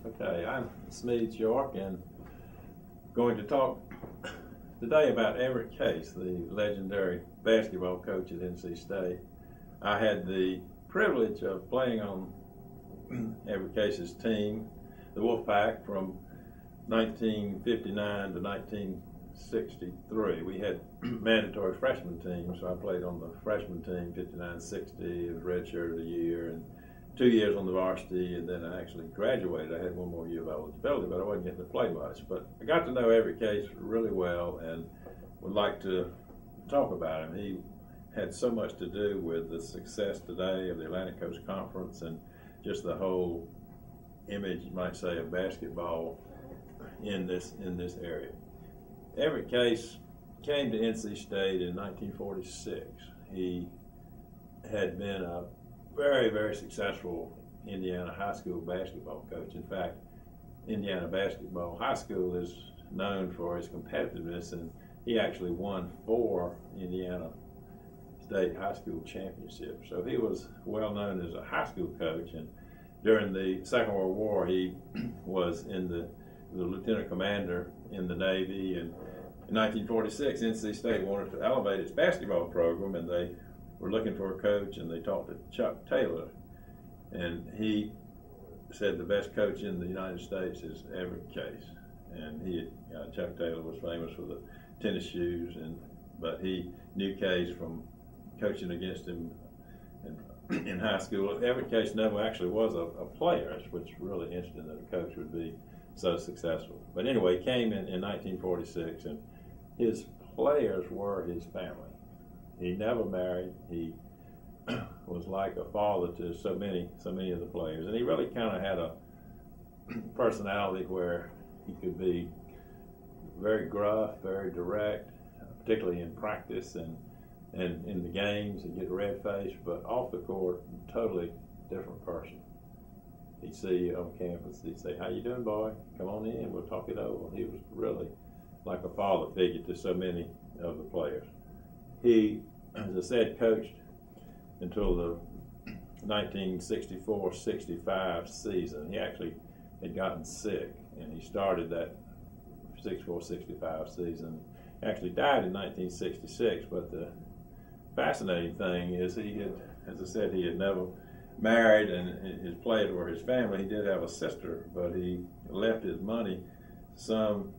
Okay, I'm Smedes York and going to talk today about Everett Case, the legendary basketball coach at NC State. I had the privilege of playing on Everett Case's team, the Wolfpack, from 1959 to 1963. We had mandatory freshman teams, so I played on the freshman team, 59-60, was redshirted a year, and 2 years on the varsity, and then I actually graduated. I had one more year of eligibility, but I wasn't getting to play much. But I got to know Everett Case really well and would like to talk about him. He had so much to do with the success today of the Atlantic Coast Conference and just the whole image, you might say, of basketball in this area. Everett Case came to NC State in 1946. He had been a very, very successful Indiana high school basketball coach. In fact, Indiana basketball high school is known for its competitiveness, and he actually won 4 Indiana State high school championships. So he was well known as a high school coach, and during the Second World War, he was in the lieutenant commander in the Navy, and in 1946, NC State wanted to elevate its basketball program, and they were looking for a coach, and they talked to Chuck Taylor, and he said the best coach in the United States is Everett Case. And Chuck Taylor was famous for the tennis shoes, but he knew Case from coaching against him in high school. Everett Case never actually was a player, which is really interesting that a coach would be so successful. But anyway, he came in 1946, and his players were his family. He never married. He was like a father to so many of the players, and he really kind of had a personality where he could be very gruff, very direct, particularly in practice and in the games. He'd get red-faced, but off the court, totally different person. He'd see you on campus. He'd say, "How you doing, boy? Come on in. We'll talk it over." He was really like a father figure to so many of the players. He, as I said, coached until the 1964-65 season. He actually had gotten sick, and he started that 64-65 season. He actually died in 1966, but the fascinating thing is he had, as I said, he had never married, and his players were his family. He did have a sister, but he left his money, some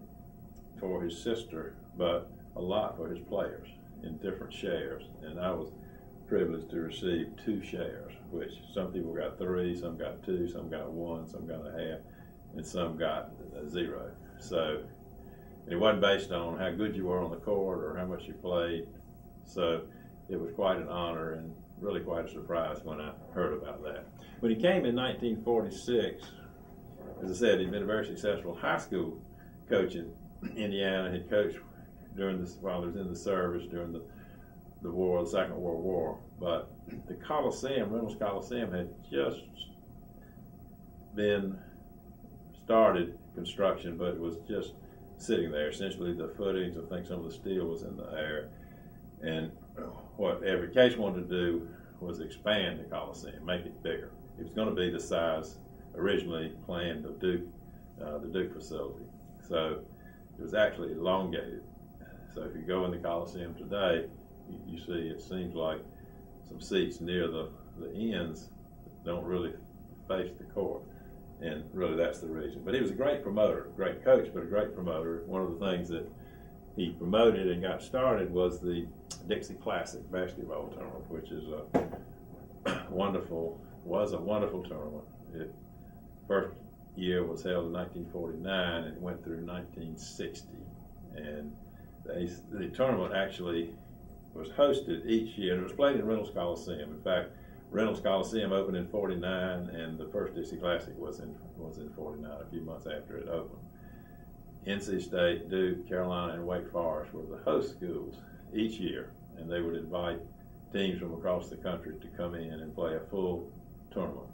for his sister, but a lot for his players in different shares. And I was privileged to receive 2 shares, which some people got 3, some got 2, some got 1, some got a half, and some got 0. So it wasn't based on how good you were on the court or how much you played. So it was quite an honor and really quite a surprise when I heard about that. When he came in 1946, as I said, he'd been a very successful high school coach in Indiana. He'd coached while he was in the service during the war, the Second World War. But the Coliseum, Reynolds Coliseum, had just been started construction, but it was just sitting there. Essentially, the footings, I think some of the steel was in the air. And what Everett Case wanted to do was expand the Coliseum, make it bigger. It was going to be the size originally planned of the Duke facility. So it was actually elongated. So if you go in the Coliseum today, you see it seems like some seats near the ends don't really face the court. And really that's the reason. But he was a great promoter, great coach, but a great promoter. One of the things that he promoted and got started was the Dixie Classic basketball tournament, which is was a wonderful tournament. First year was held in 1949 and went through 1960. And the tournament actually was hosted each year, and it was played in Reynolds Coliseum. In fact, Reynolds Coliseum opened in 49, and the first Dixie Classic was in 49, a few months after it opened. NC State, Duke, Carolina, and Wake Forest were the host schools each year, and they would invite teams from across the country to come in and play a full tournament.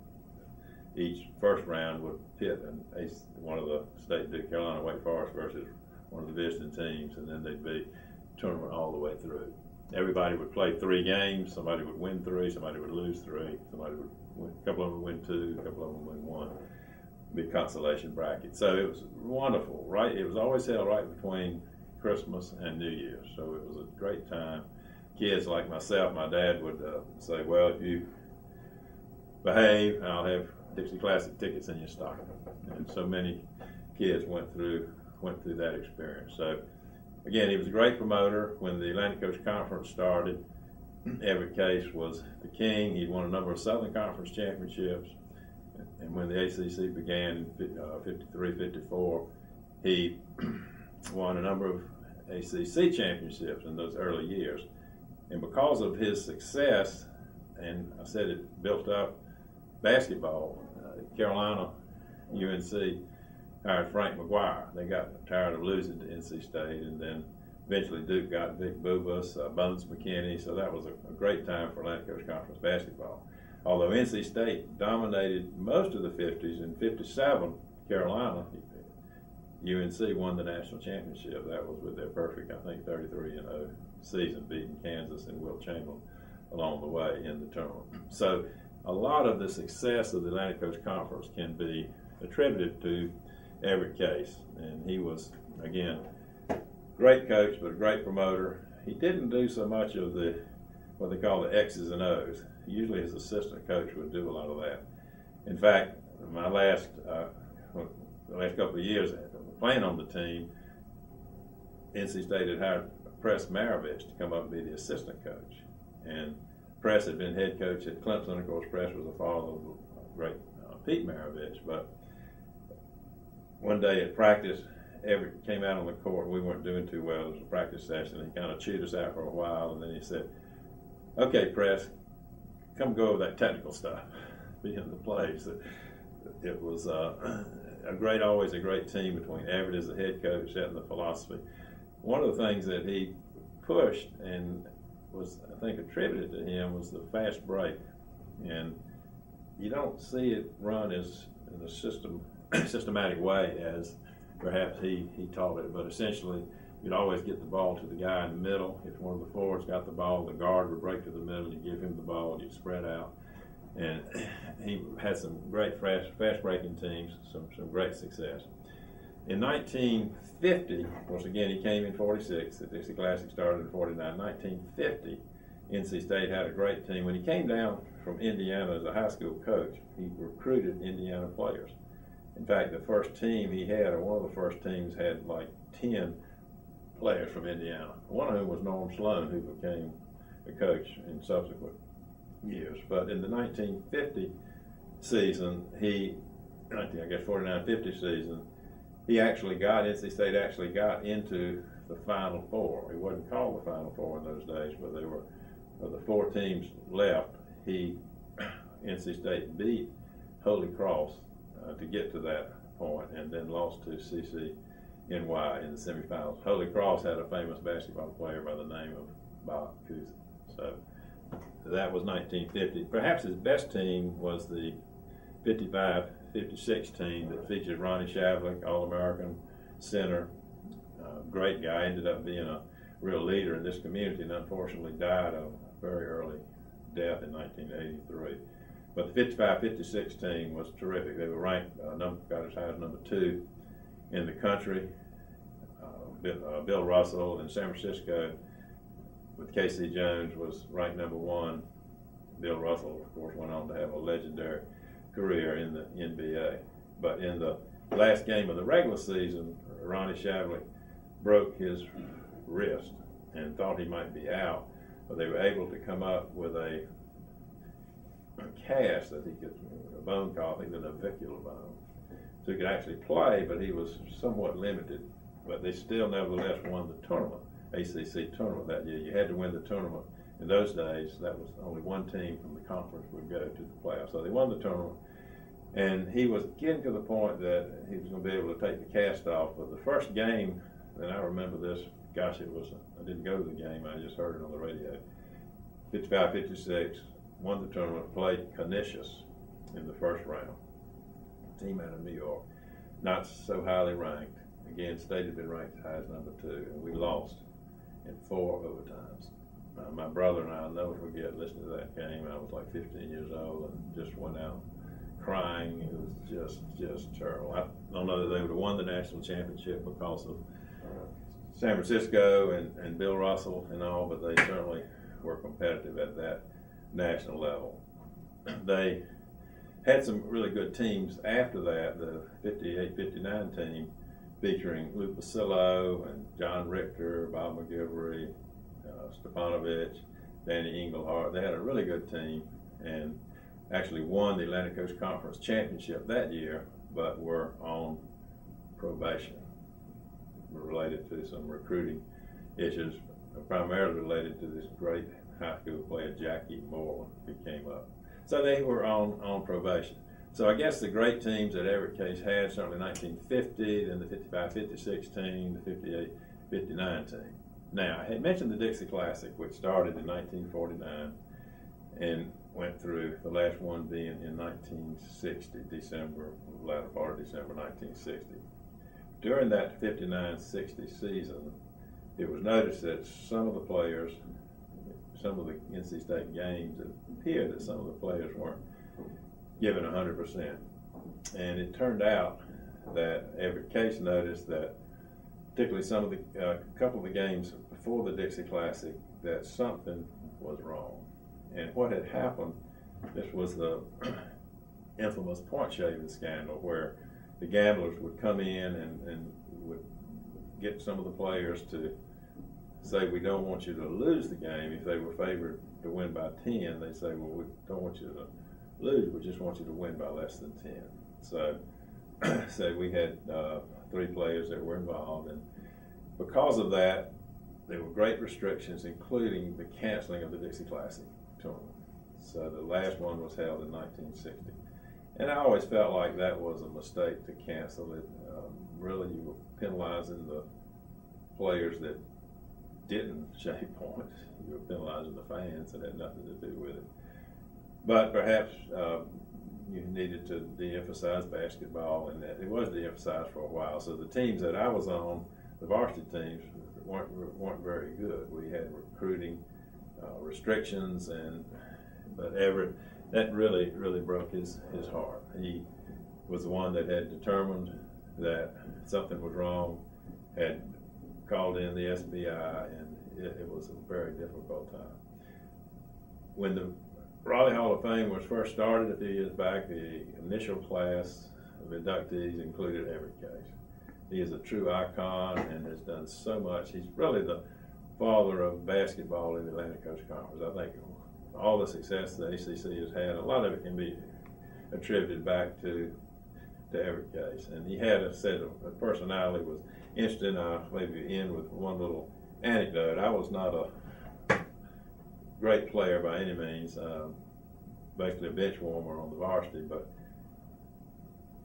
Each first round would pit one of the state, Duke, Carolina, Wake Forest versus one of the visiting teams, and then they'd be tournament all the way through. Everybody would play 3 games. Somebody would win 3, somebody would lose 3, a couple of them would win 2, a couple of them would win 1. the consolation bracket. So it was wonderful, right? It was always held right between Christmas and New Year's, so it was a great time. Kids like myself, my dad would say, well, if you behave, I'll have Dixie Classic tickets in your stocking. And so many kids went through that experience. So again, he was a great promoter. When the Atlantic Coast Conference started, Everett Case was the king. He'd won a number of Southern Conference championships. And when the ACC began in 53, 54, he won a number of ACC championships in those early years. And because of his success, and I said it built up basketball, Carolina, UNC hired Frank McGuire. They got tired of losing to NC State, and then eventually Duke got Vic Bubas, Bones McKinney, so that was a great time for Atlantic Coast Conference basketball. Although NC State dominated most of the 50s, in 57, Carolina, UNC won the national championship. That was with their perfect, I think, 33-0 season, beating Kansas and Wilt Chamberlain along the way in the tournament. So a lot of the success of the Atlantic Coast Conference can be attributed to Everett Case. And he was, again, great coach, but a great promoter. He didn't do so much of what they call the X's and O's. Usually his assistant coach would do a lot of that. In fact, my the last couple of years playing on the team, NC State had hired Press Maravich to come up and be the assistant coach. And Press had been head coach at Clemson. Of course, Press was the father of the great Pete Maravich. But one day at practice, Everett came out on the court. We weren't doing too well. It was a practice session. He kind of chewed us out for a while, and then he said, "Okay, Press, come go over that technical stuff." Being the plays, it was always a great team between Everett as the head coach, setting the philosophy. One of the things that he pushed and was, I think, attributed to him was the fast break, and you don't see it run as in a systematic way as perhaps he taught it, but essentially you'd always get the ball to the guy in the middle. If one of the forwards got the ball, the guard would break to the middle, you'd give him the ball, you'd spread out. And he had some great fast breaking teams, some great success. In 1950, of course, again, he came in 46. The Dixie Classic started in 49. 1950, NC State had a great team. When he came down from Indiana as a high school coach, he recruited Indiana players. In fact, the first team he had, or one of the first teams, had like 10 players from Indiana. One of whom was Norm Sloan, who became a coach in subsequent years. But in the 1950 season, 49-50 season, NC State actually got into the Final Four. It wasn't called the Final Four in those days, but they were the four teams left. NC State beat Holy Cross to get to that point, and then lost to CCNY in the semifinals. Holy Cross had a famous basketball player by the name of Bob Cousy. So that was 1950. Perhaps his best team was the 55-56 team that featured Ronnie Shavlik, All-American center, great guy, ended up being a real leader in this community, and unfortunately died of a very early death in 1983. But the 55-56 team was terrific. They were ranked, got as high as number 2 in the country. Bill Russell in San Francisco with K.C. Jones was ranked number 1. Bill Russell, of course, went on to have a legendary career in the NBA. But in the last game of the regular season, Ronnie Shavlik broke his wrist and thought he might be out, but they were able to come up with a cast that he could, a bone called, I think, the navicular bone. So he could actually play, but he was somewhat limited. But they still nevertheless won the tournament, ACC tournament that year. You had to win the tournament. In those days, that was only one team from the conference would go to the playoffs. So they won the tournament, and he was getting to the point that he was going to be able to take the cast off. But the first game, and I remember this, I didn't go to the game, I just heard it on the radio. 55-56, won the tournament, played Canisius in the first round. Team out of New York, not so highly ranked. Again, State had been ranked as high as number 2, and we lost in 4 overtimes. My brother and I'll never forget listening to that game. I was like 15 years old and just went out crying. It was just terrible. I don't know that they would have won the national championship because of San Francisco and Bill Russell and all, but they certainly were competitive at that national level. They had some really good teams after that. The 58-59 team featuring Lou Pacillo and John Richter, Bob McGilvery, Stepanovich, Danny Englehart. They had a really good team and actually won the Atlantic Coast Conference Championship that year, but were on probation related to some recruiting issues, primarily related to this great high school player Jackie Moreland who came up. So they were on probation. So I guess the great teams that Everett Case had, certainly 1950, then the 55-56 team, the 58-59 team. Now, I had mentioned the Dixie Classic, which started in 1949 and went through, the last one being in 1960, December, latter part of December 1960. During that 59-60 season, it was noticed that some of the players, some of the NC State games, it appeared that some of the players weren't given 100%. And it turned out that Everett Case noticed that, particularly some of the, couple of the games before the Dixie Classic, that something was wrong. And what had happened, this was the infamous point shaving scandal, where the gamblers would come in and would get some of the players to say, we don't want you to lose the game. If they were favored to win by 10, they'd say, well, we don't want you to lose, we just want you to win by less than 10. So we had 3 players that were involved, and because of that, there were great restrictions, including the canceling of the Dixie Classic tournament. So the last one was held in 1960. And I always felt like that was a mistake to cancel it. Really, you were penalizing the players that didn't shave points. You were penalizing the fans, and had nothing to do with it. But perhaps you needed to de-emphasize basketball, and that it was de-emphasized for a while. So the teams that I was on, the varsity teams, weren't very good. We had recruiting restrictions, but Everett, that really broke his heart. He was the one that had determined that something was wrong, had called in the SBI, and it was a very difficult time. When the Raleigh Hall of Fame was first started a few years back, the initial class of inductees included Everett Case. He is a true icon and has done so much. He's really the father of basketball in the Atlantic Coast Conference. I think all the success the ACC has had, a lot of it can be attributed back to Everett Case. And he had a personality was interesting. I'll maybe end with one little anecdote. I was not a great player by any means, basically a bench warmer on the varsity, but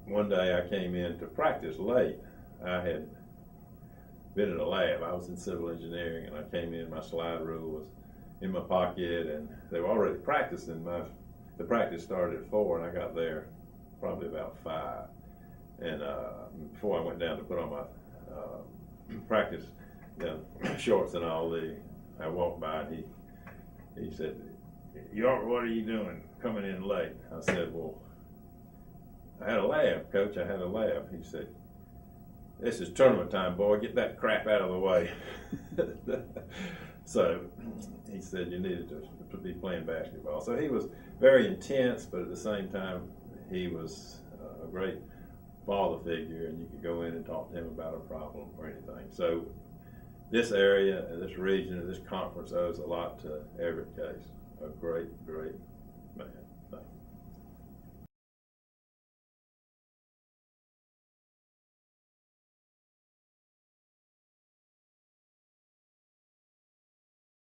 one day I came in to practice late. I had been in a lab. I was in civil engineering, and I came in, my slide rule was in my pocket, and they were already practicing. The practice started at 4, and I got there probably about 5. And before I went down to put on my practice shorts and all, I walked by, and he said, York, what are you doing coming in late? I said, well, I had a lab, Coach, I had a lab. He said, this is tournament time, boy, get that crap out of the way. So he said you needed to be playing basketball. So he was very intense, but at the same time, he was a great father figure, and you could go in and talk to him about a problem or anything. So this area, this region, and this conference owes a lot to Everett Case, a great man. Thank you.